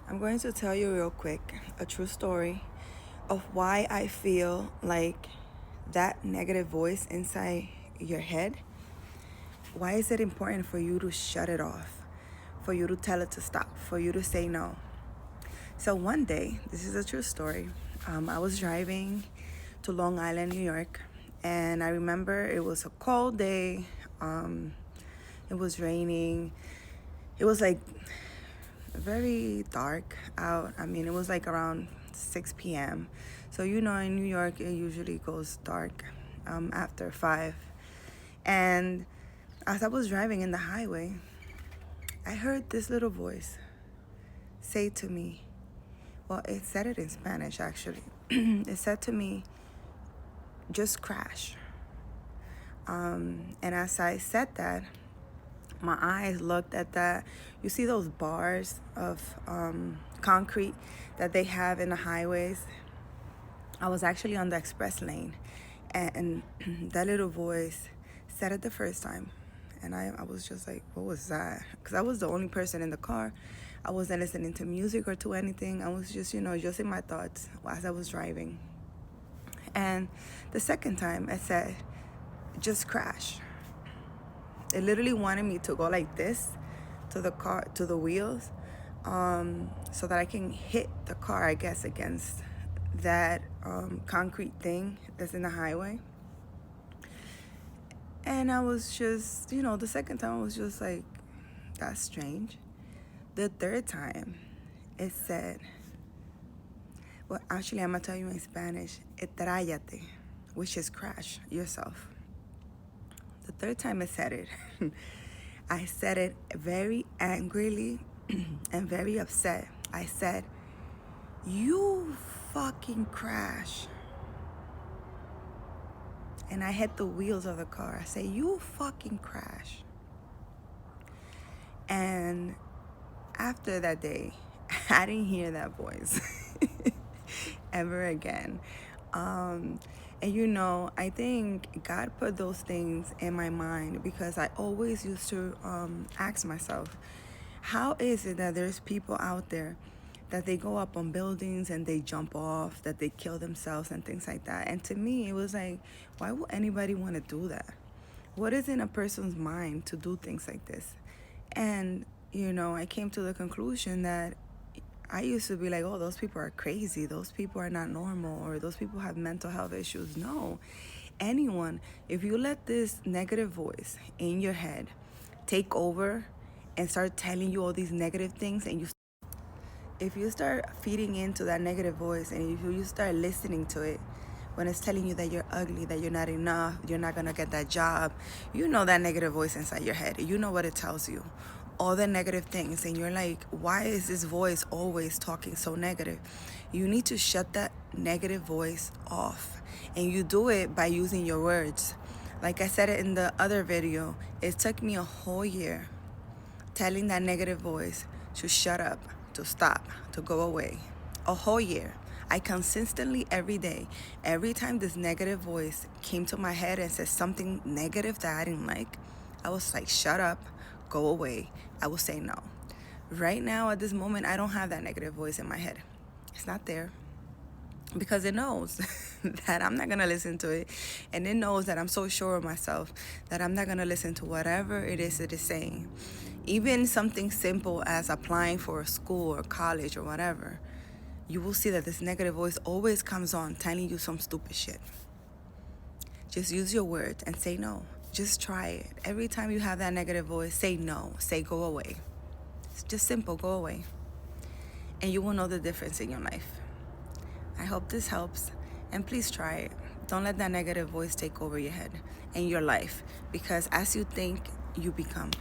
I'm going to tell you real quick a true story of why I feel like that negative voice inside your head, why is it important for you to shut it off, for you to tell it to stop, for you to say no? So one day, this is a true story, I was driving to Long Island, New York, and I remember it was a cold day. It was raining. It was like very dark out. I mean, it was like around 6 p.m. So, in New York, it usually goes dark after 5. And as I was driving in the highway, I heard this little voice say to me, well, it said it in Spanish, actually. It said to me, just crash. And as I said that, my eyes looked at that. You see those bars of concrete that they have in the highways? I was actually on the express lane, and that little voice said it the first time. And I was just like, what was that? Because I was the only person in the car. I wasn't listening to music or to anything. I was just, just in my thoughts as I was driving. And the second time, it said, just crash. It literally wanted me to go like this to the car, to the wheels, so that I can hit the car, I guess, against that concrete thing that's in the highway. And I was just, the second time I was just like, that's strange. The third time, it said, well, actually, I'm going to tell you in Spanish, etráyate, which is crash yourself. The third time I said it, I said it very angrily and very upset. I said, you fucking crash. And I hit the wheels of the car. I say, you fucking crash. And after that day, I didn't hear that voice ever again. And I think God put those things in my mind because I always used to ask myself, how is it that there's people out there that they go up on buildings and they jump off, that they kill themselves and things like that? And to me, it was like, why would anybody want to do that? What is in a person's mind to do things like this? And, I came to the conclusion that I used to be like, oh, those people are crazy. Those people are not normal, or those people have mental health issues. No. Anyone, if you let this negative voice in your head take over and start telling you all these negative things, and if you start feeding into that negative voice, and if you start listening to it when it's telling you that you're ugly, that you're not enough, you're not going to get that job, that negative voice inside your head. You know what it tells you. All the negative things, and you're like, why is this voice always talking so negative? You need to shut that negative voice off, and you do it by using your words. Like I said it in the other video, it took me a whole year telling that negative voice to shut up, to stop, to go away. A whole year. I consistently, every day, every time this negative voice came to my head and said something negative that I didn't like, I was like, shut up, go away. I will say no. Right now, at this moment, I don't have that negative voice in my head. It's not there. Because it knows that I'm not going to listen to it. And it knows that I'm so sure of myself that I'm not going to listen to whatever it is saying. Even something simple as applying for a school or college or whatever, you will see that this negative voice always comes on telling you some stupid shit. Just use your words and say no. Just try it. Every time you have that negative voice, say no. Say go away. It's just simple, go away. And you will know the difference in your life. I hope this helps. And please try it. Don't let that negative voice take over your head and your life. Because as you think, you become.